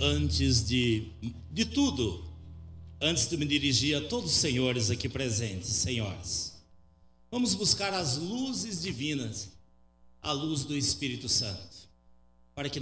Antes de tudo, antes de me dirigir a todos os senhores aqui presentes, senhoras, vamos buscar as luzes divinas, a luz do Espírito Santo, para que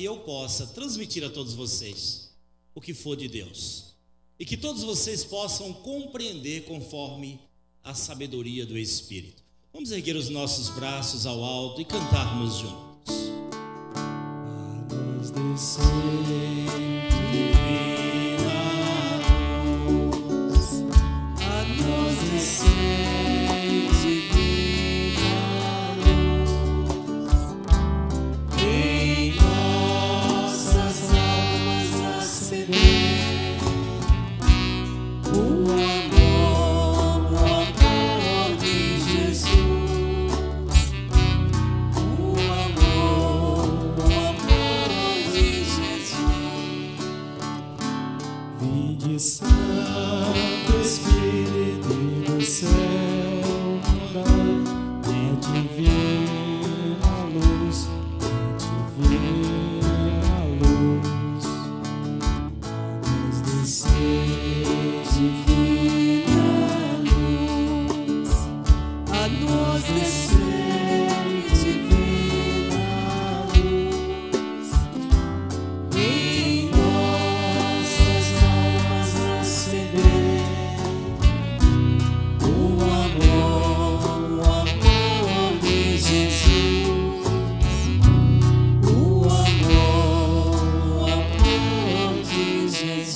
eu possa transmitir a todos vocês o que for de Deus, e que todos vocês possam compreender conforme a sabedoria do Espírito. Vamos erguer os nossos braços ao alto e cantarmos juntos. A luz descer, divina luz, a luz descer, divina luz, em nossas almas acender o amor de Jesus, o amor de Jesus. Vinde Santo Espírito do céu, é divina luz, é divina luz, a luz descer, divina luz, a luz descer, divina luz, em nossas almas acender o amor de Jesus, o amor de Jesus.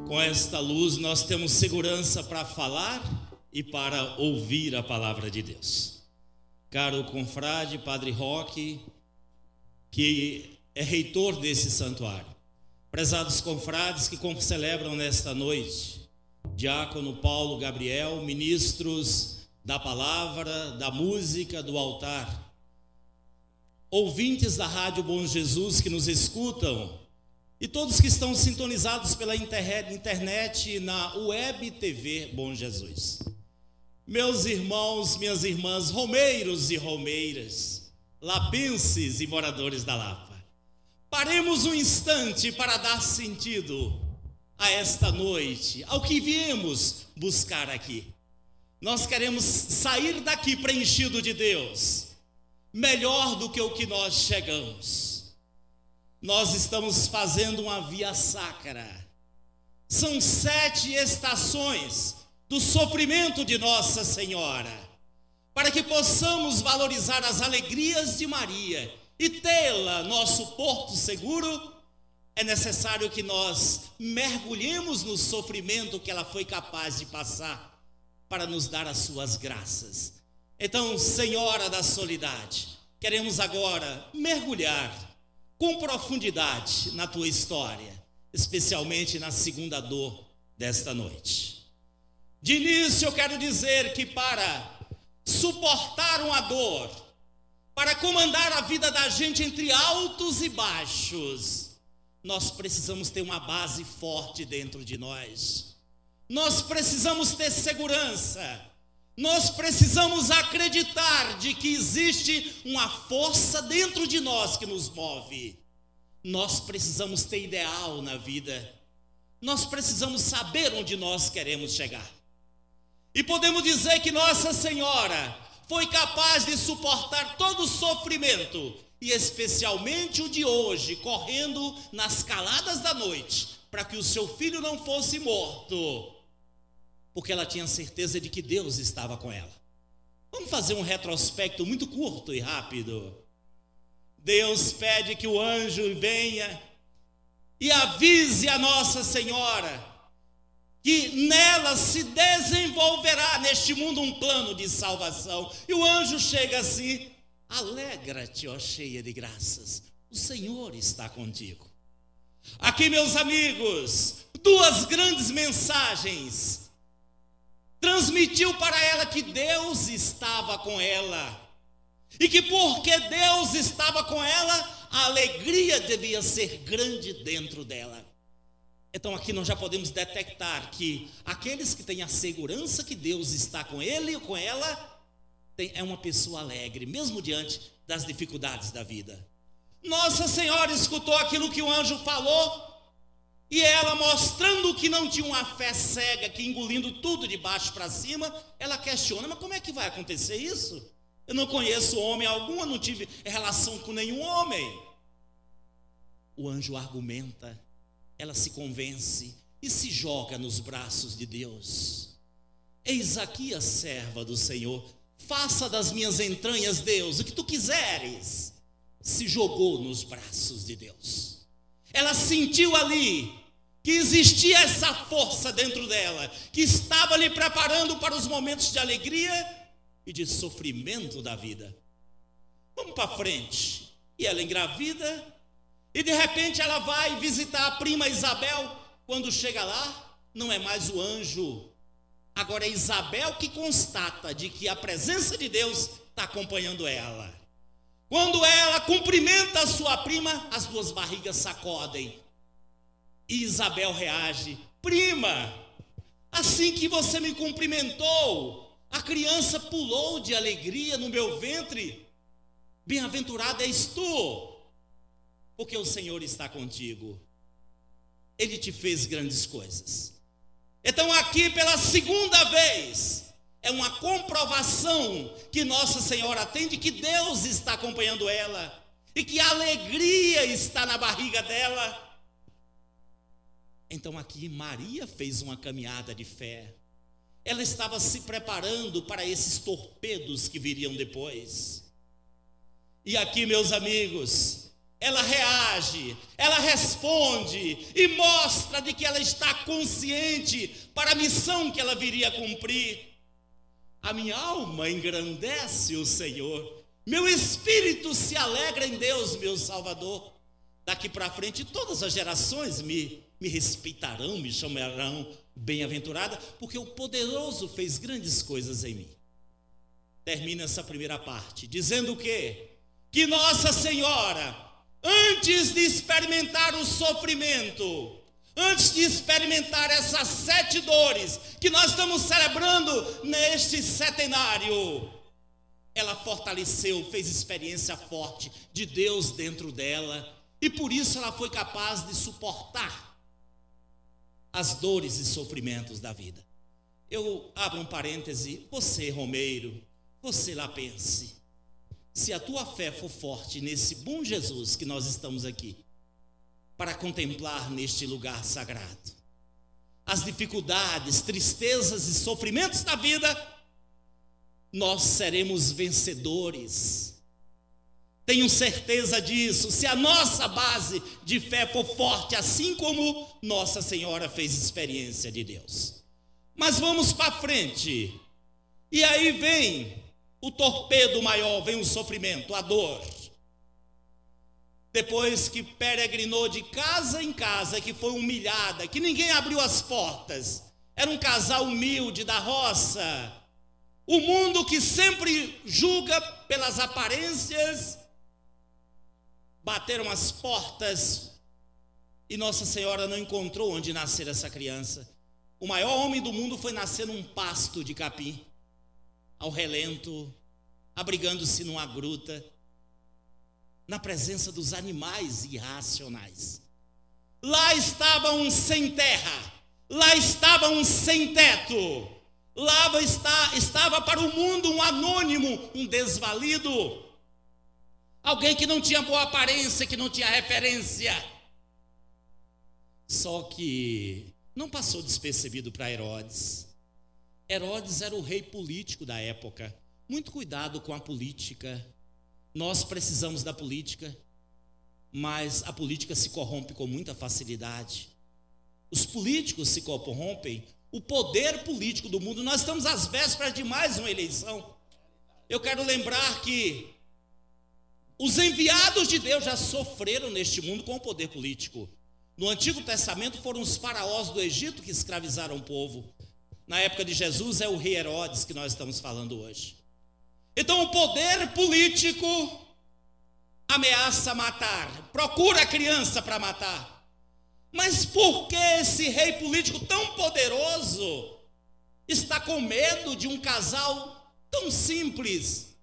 Com esta luz nós temos segurança para falar e para ouvir a palavra de Deus. Caro confrade, Padre Roque, que é reitor desse santuário, prezados confrades que celebram nesta noite, Diácono Paulo Gabriel, ministros da palavra, da música, do altar, ouvintes da Rádio Bom Jesus que nos escutam, e todos que estão sintonizados pela internet e na web TV Bom Jesus. Meus irmãos, minhas irmãs, romeiros e romeiras, lapenses e moradores da Lapa, paremos um instante para dar sentido a esta noite, ao que viemos buscar aqui. Nós queremos sair daqui preenchido de Deus, melhor do que o que nós chegamos. Nós estamos fazendo uma via sacra. São 7 estações do sofrimento de Nossa Senhora, para que possamos valorizar as alegrias de Maria e tê-la nosso porto seguro. É necessário que nós mergulhemos no sofrimento que ela foi capaz de passar para nos dar as suas graças. Então, Senhora da Soledade, queremos agora mergulhar com profundidade na tua história, especialmente na segunda dor desta noite. De início eu quero dizer que para suportar uma dor, para comandar a vida da gente entre altos e baixos, nós precisamos ter uma base forte dentro de nós. Nós precisamos ter segurança. Nós precisamos acreditar de que existe uma força dentro de nós que nos move. Nós precisamos ter ideal na vida. Nós precisamos saber onde nós queremos chegar. E podemos dizer que Nossa Senhora foi capaz de suportar todo o sofrimento, e especialmente o de hoje, correndo nas caladas da noite, para que o seu filho não fosse morto, porque ela tinha certeza de que Deus estava com ela. Vamos fazer um retrospecto muito curto e rápido. Deus pede que o anjo venha e avise a Nossa Senhora que nela se desenvolverá neste mundo um plano de salvação. E o anjo chega assim: alegra-te, ó cheia de graças, o Senhor está contigo. Aqui, meus amigos, 2 grandes mensagens. Transmitiu para ela que Deus estava com ela, e que porque Deus estava com ela, a alegria devia ser grande dentro dela. Então aqui nós já podemos detectar que aqueles que têm a segurança que Deus está com ele e com ela, é uma pessoa alegre, mesmo diante das dificuldades da vida. Nossa Senhora escutou aquilo que o anjo falou, e ela, mostrando que não tinha uma fé cega, que engolindo tudo de baixo para cima, ela questiona: mas como é que vai acontecer isso? Eu não conheço homem algum, eu não tive relação com nenhum homem. O anjo argumenta, ela se convence e se joga nos braços de Deus. Eis aqui a serva do Senhor, faça das minhas entranhas, Deus, o que tu quiseres. Se jogou nos braços de Deus. Ela sentiu ali que existia essa força dentro dela, que estava lhe preparando para os momentos de alegria e de sofrimento da vida. Vamos para frente. E ela engravida, e de repente ela vai visitar a prima Isabel. Quando chega lá, não é mais o anjo, agora é Isabel que constata de que a presença de Deus está acompanhando ela. Quando ela cumprimenta a sua prima, as duas barrigas sacodem. E Isabel reage: prima, assim que você me cumprimentou, a criança pulou de alegria no meu ventre. Bem-aventurada és tu, porque o Senhor está contigo. Ele te fez grandes coisas. Então aqui pela segunda vez, é uma comprovação que Nossa Senhora tem de que Deus está acompanhando ela, e que a alegria está na barriga dela. Então aqui Maria fez uma caminhada de fé. Ela estava se preparando para esses torpedos que viriam depois. E aqui, meus amigos, ela reage, ela responde e mostra de que ela está consciente para a missão que ela viria a cumprir. A minha alma engrandece o Senhor, meu espírito se alegra em Deus, meu Salvador. Daqui para frente todas as gerações me respeitarão, me chamarão bem-aventurada, porque o poderoso fez grandes coisas em mim. Termina essa primeira parte dizendo o quê? Que Nossa Senhora, antes de experimentar o sofrimento, antes de experimentar essas 7 dores que nós estamos celebrando neste setenário, ela fortaleceu, fez experiência forte de Deus dentro dela, e por isso ela foi capaz de suportar as dores e sofrimentos da vida. Eu abro um parêntese: você, Romeiro, você lá pense, se a tua fé for forte nesse bom Jesus que nós estamos aqui para contemplar neste lugar sagrado, as dificuldades, tristezas e sofrimentos da vida, nós seremos vencedores. Tenho certeza disso, se a nossa base de fé for forte, assim como Nossa Senhora fez experiência de Deus. Mas vamos para frente, e aí vem o torpedo maior, vem o sofrimento, a dor. Depois que peregrinou de casa em casa, que foi humilhada, que ninguém abriu as portas, era um casal humilde da roça, o mundo que sempre julga pelas aparências, bateram as portas e Nossa Senhora não encontrou onde nascer essa criança. O maior homem do mundo foi nascer num pasto de capim, ao relento, abrigando-se numa gruta, na presença dos animais irracionais. Lá estava um sem terra, lá estava um sem teto, lá estava para o mundo um anônimo, um desvalido, alguém que não tinha boa aparência, que não tinha referência. Só que não passou despercebido para Herodes. Herodes era o rei político da época. Muito cuidado com a política. Nós precisamos da política, mas a política se corrompe com muita facilidade. Os políticos se corrompem. O poder político do mundo, nós estamos às vésperas de mais uma eleição. Eu quero lembrar que os enviados de Deus já sofreram neste mundo com o poder político. No Antigo Testamento foram os faraós do Egito que escravizaram o povo. Na época de Jesus é o rei Herodes que nós estamos falando hoje. Então o poder político ameaça matar, procura a criança para matar. Mas por que esse rei político tão poderoso está com medo de um casal tão simples,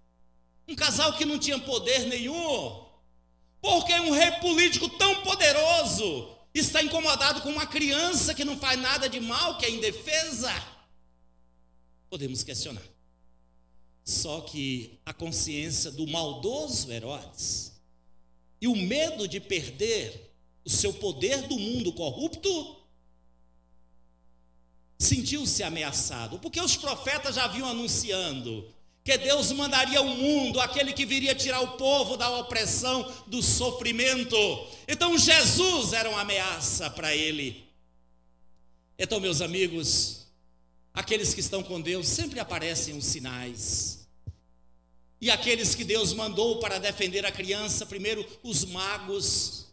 um casal que não tinha poder nenhum, porque um rei político tão poderoso está incomodado com uma criança que não faz nada de mal, que é indefesa? Podemos questionar. Só que a consciência do maldoso Herodes e o medo de perder o seu poder do mundo corrupto, sentiu-se ameaçado, porque os profetas já vinham anunciando que Deus mandaria ao mundo aquele que viria tirar o povo da opressão, do sofrimento. Então Jesus era uma ameaça para ele. Então, meus amigos, aqueles que estão com Deus, sempre aparecem os sinais. E aqueles que Deus mandou para defender a criança, primeiro os magos,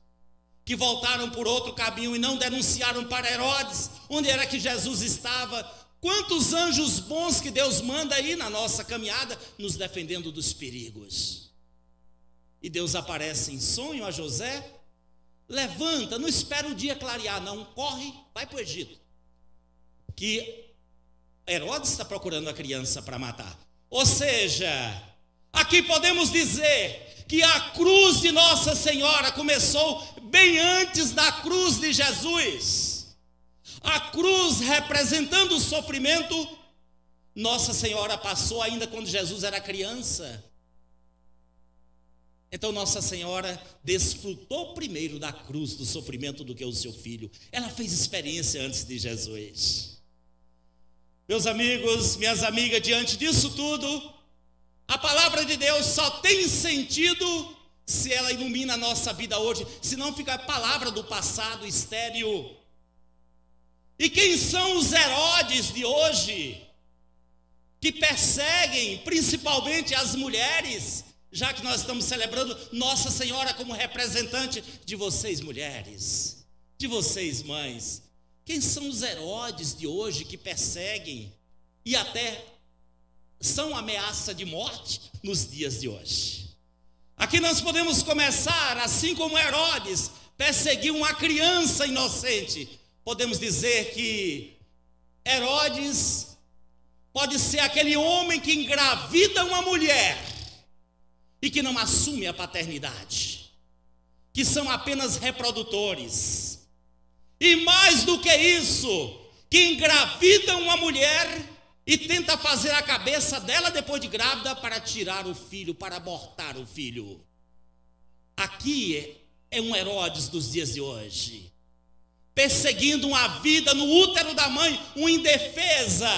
que voltaram por outro caminho e não denunciaram para Herodes onde era que Jesus estava. Quantos anjos bons que Deus manda aí na nossa caminhada, nos defendendo dos perigos. E Deus aparece em sonho a José: levanta, não espera o dia clarear, não, corre, vai para o Egito, que Herodes está procurando a criança para matar. Ou seja, aqui podemos dizer que a cruz de Nossa Senhora começou bem antes da cruz de Jesus. A cruz representando o sofrimento, Nossa Senhora passou ainda quando Jesus era criança. Então Nossa Senhora desfrutou primeiro da cruz, do sofrimento, do que o seu filho. Ela fez experiência antes de Jesus. Meus amigos, minhas amigas, diante disso tudo, a palavra de Deus só tem sentido se ela ilumina a nossa vida hoje, senão fica a palavra do passado estéril. E quem são os Herodes de hoje, que perseguem principalmente as mulheres, já que nós estamos celebrando Nossa Senhora como representante de vocês mulheres, de vocês mães? Quem são os Herodes de hoje que perseguem e até são ameaça de morte nos dias de hoje? Aqui nós podemos começar, assim como Herodes perseguiu uma criança inocente, podemos dizer que Herodes pode ser aquele homem que engravida uma mulher e que não assume a paternidade, que são apenas reprodutores. E mais do que isso, que engravida uma mulher e tenta fazer a cabeça dela depois de grávida para tirar o filho, para abortar o filho. Aqui é um Herodes dos dias de hoje, perseguindo uma vida no útero da mãe, uma indefesa,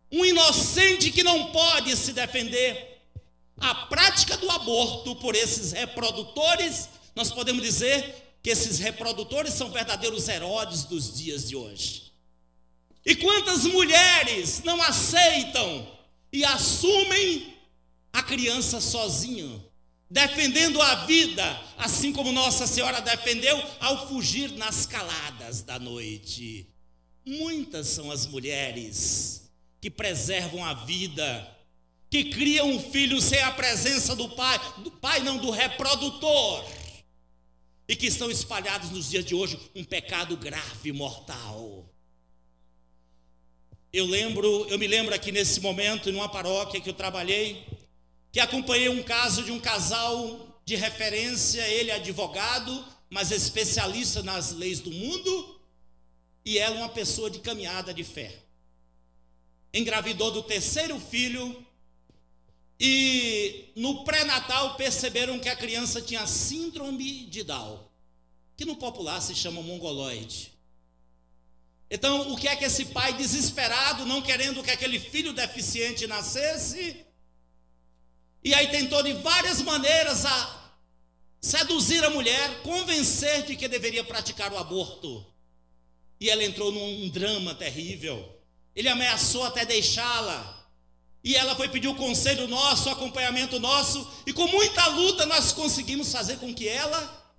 um inocente que não pode se defender. A prática do aborto por esses reprodutores, nós podemos dizer que esses reprodutores são verdadeiros Herodes dos dias de hoje. E quantas mulheres não aceitam e assumem a criança sozinha, defendendo a vida, assim como Nossa Senhora defendeu ao fugir nas caladas da noite. Muitas são as mulheres que preservam a vida, que criam um filho sem a presença do reprodutor, e que estão espalhados nos dias de hoje um pecado grave e mortal. Eu me lembro aqui nesse momento, numa paróquia que eu trabalhei, que acompanhei um caso de um casal de referência, ele advogado, mas especialista nas leis do mundo, e ela uma pessoa de caminhada de fé. Engravidou do terceiro filho, e no pré-natal perceberam que a criança tinha síndrome de Down, que no popular se chama mongoloide. Então, o que é que esse pai desesperado, não querendo que aquele filho deficiente nascesse, e aí tentou de várias maneiras a seduzir a mulher, convencer de que deveria praticar o aborto. E ela entrou num drama terrível. Ele ameaçou até deixá-la. E ela foi pedir o conselho nosso, o acompanhamento nosso, e com muita luta nós conseguimos fazer com que ela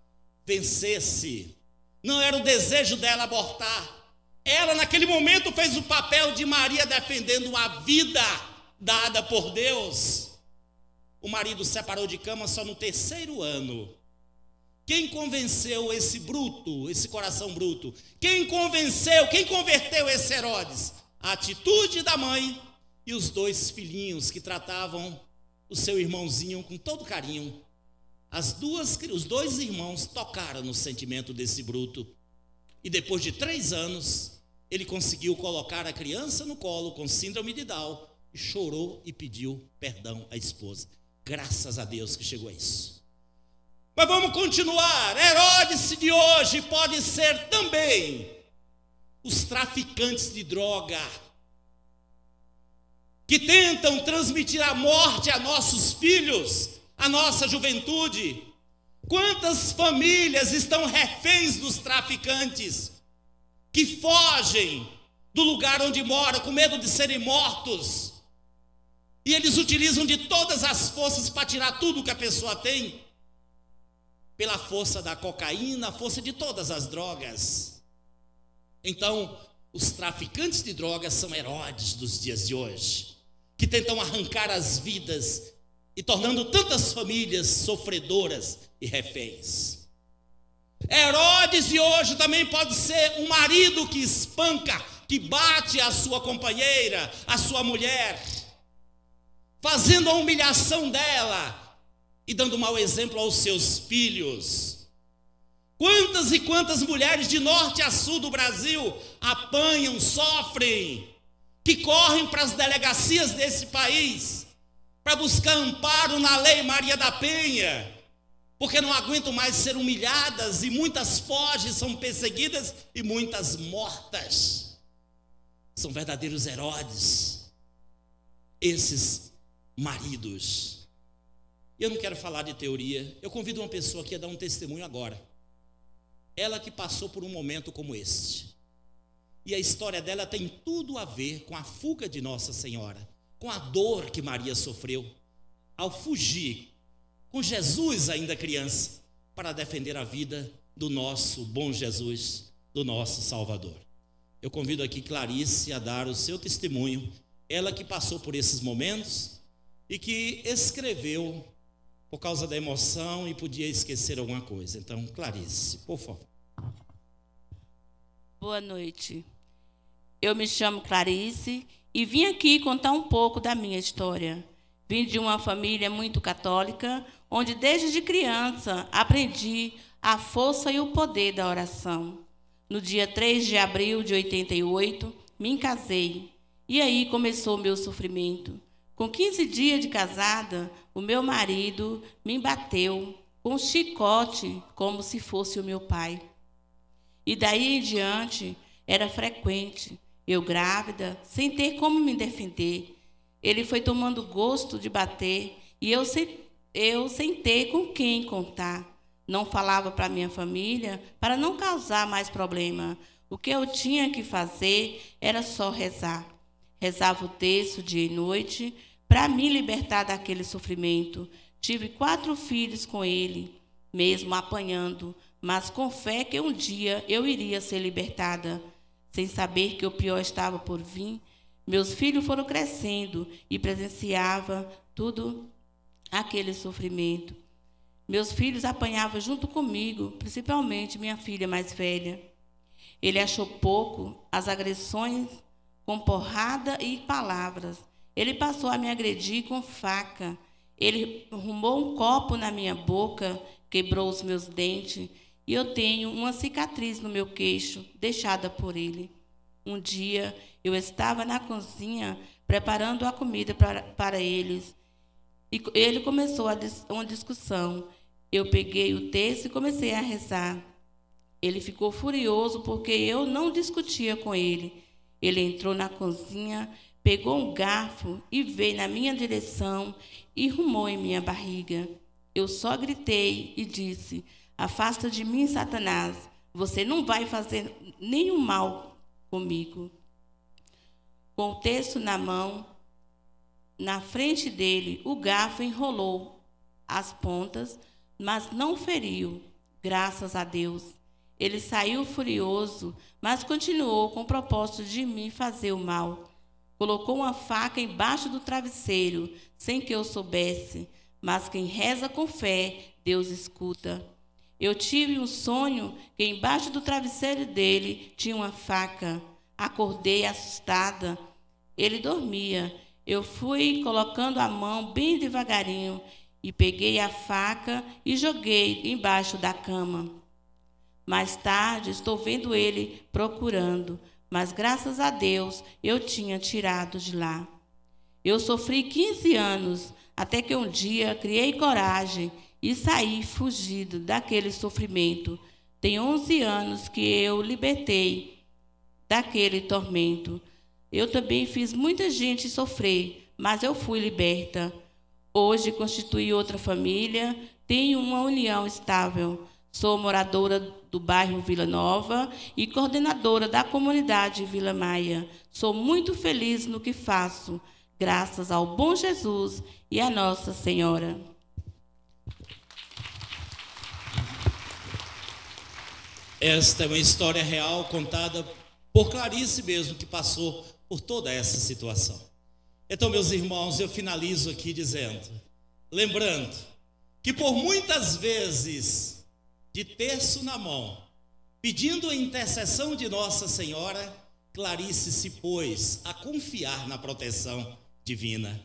vencesse. Não era o desejo dela abortar. Ela naquele momento fez o papel de Maria defendendo a vida dada por Deus. O marido separou de cama só no terceiro ano. Quem convenceu esse bruto, esse coração bruto? Quem converteu esse Herodes? A atitude da mãe e os 2 filhinhos que tratavam o seu irmãozinho com todo carinho. Os 2 irmãos tocaram no sentimento desse bruto. E depois de 3 anos, ele conseguiu colocar a criança no colo com síndrome de Down e chorou e pediu perdão à esposa. Graças a Deus que chegou a isso. Mas vamos continuar. Herodes de hoje pode ser também os traficantes de droga, que tentam transmitir a morte a nossos filhos, a nossa juventude. Quantas famílias estão reféns dos traficantes, que fogem do lugar onde moram com medo de serem mortos, e eles utilizam de todas as forças para tirar tudo que a pessoa tem, pela força da cocaína, a força de todas as drogas. Então, os traficantes de drogas são Herodes dos dias de hoje, que tentam arrancar as vidas e tornando tantas famílias sofredoras e reféns. Herodes de hoje também pode ser um marido que espanca, que bate a sua companheira, a sua mulher, fazendo a humilhação dela e dando mau exemplo aos seus filhos. Quantas e quantas mulheres de norte a sul do Brasil apanham, sofrem, que correm para as delegacias desse país para buscar amparo na lei Maria da Penha, porque não aguentam mais ser humilhadas, e muitas fogem, são perseguidas e muitas mortas. São verdadeiros Herodes, esses maridos. E eu não quero falar de teoria, eu convido uma pessoa aqui a dar um testemunho agora. Ela que passou por um momento como este. E a história dela tem tudo a ver com a fuga de Nossa Senhora, com a dor que Maria sofreu ao fugir, com Jesus ainda criança, para defender a vida do nosso bom Jesus, do nosso Salvador. Eu convido aqui Clarice a dar o seu testemunho, ela que passou por esses momentos e que escreveu por causa da emoção e podia esquecer alguma coisa. Então, Clarice, por favor. Boa noite. Eu me chamo Clarice e vim aqui contar um pouco da minha história. Vim de uma família muito católica, onde desde criança aprendi a força e o poder da oração. No dia 3 de abril de 88, me casei. E aí começou o meu sofrimento. Com 15 dias de casada, o meu marido me bateu com um chicote como se fosse o meu pai. E daí em diante, era frequente, eu grávida, sem ter como me defender. Ele foi tomando gosto de bater e eu sem ter com quem contar. Não falava para minha família para não causar mais problema. O que eu tinha que fazer era só rezar. Rezava o terço dia e noite para me libertar daquele sofrimento. Tive 4 filhos com ele, mesmo apanhando, mas com fé que um dia eu iria ser libertada. Sem saber que o pior estava por vir, meus filhos foram crescendo e presenciava tudo aquele sofrimento. Meus filhos apanhavam junto comigo, principalmente minha filha mais velha. Ele achou pouco as agressões com porrada e palavras. Ele passou a me agredir com faca. Ele arrumou um copo na minha boca, quebrou os meus dentes, e eu tenho uma cicatriz no meu queixo, deixada por ele. Um dia, eu estava na cozinha, preparando a comida para eles, e ele começou uma discussão. Eu peguei o texto e comecei a rezar. Ele ficou furioso porque eu não discutia com ele. Ele entrou na cozinha, pegou um garfo e veio na minha direção e rumou em minha barriga. Eu só gritei e disse: "Afasta de mim, Satanás, você não vai fazer nenhum mal comigo." Com o texto na mão, na frente dele, o garfo enrolou as pontas, mas não feriu, graças a Deus. Ele saiu furioso, mas continuou com o propósito de me fazer o mal. Colocou uma faca embaixo do travesseiro, sem que eu soubesse, mas quem reza com fé, Deus escuta. Eu tive um sonho que embaixo do travesseiro dele tinha uma faca. Acordei assustada. Ele dormia. Eu fui colocando a mão bem devagarinho e peguei a faca e joguei embaixo da cama. Mais tarde, estou vendo ele procurando, mas graças a Deus eu tinha tirado de lá. Eu sofri 15 anos, até que um dia criei coragem e saí fugido daquele sofrimento. Tem 11 anos que eu libertei daquele tormento. Eu também fiz muita gente sofrer, mas eu fui liberta. Hoje constituí outra família, tenho uma união estável. Sou moradora do bairro Vila Nova e coordenadora da comunidade Vila Maia. Sou muito feliz no que faço, graças ao bom Jesus e à Nossa Senhora. Esta é uma história real contada por Clarice mesmo, que passou por toda essa situação. Então, meus irmãos, eu finalizo aqui lembrando que por muitas vezes, de terço na mão, pedindo a intercessão de Nossa Senhora, Clarice se pôs a confiar na proteção divina.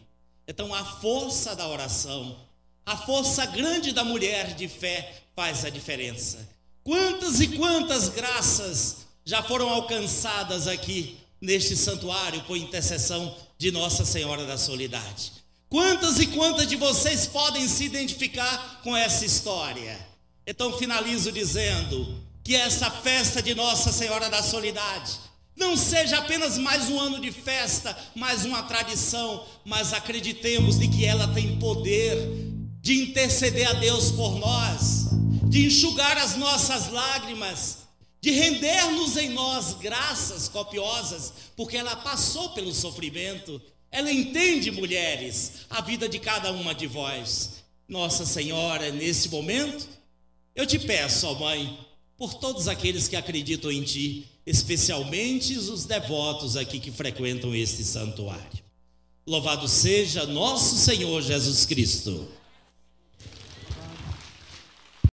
Então, a força da oração, a força grande da mulher de fé faz a diferença. Quantas e quantas graças já foram alcançadas aqui neste santuário por intercessão de Nossa Senhora da Soledade. Quantas e quantas de vocês podem se identificar com essa história? Então finalizo dizendo que essa festa de Nossa Senhora da Soledade não seja apenas mais um ano de festa, mais uma tradição, mas acreditemos de que ela tem poder de interceder a Deus por nós, de enxugar as nossas lágrimas, de render-nos em nós graças copiosas, porque ela passou pelo sofrimento. Ela entende, mulheres, a vida de cada uma de vós. Nossa Senhora, nesse momento, eu te peço, ó Mãe, por todos aqueles que acreditam em Ti, especialmente os devotos aqui que frequentam este santuário. Louvado seja nosso Senhor Jesus Cristo.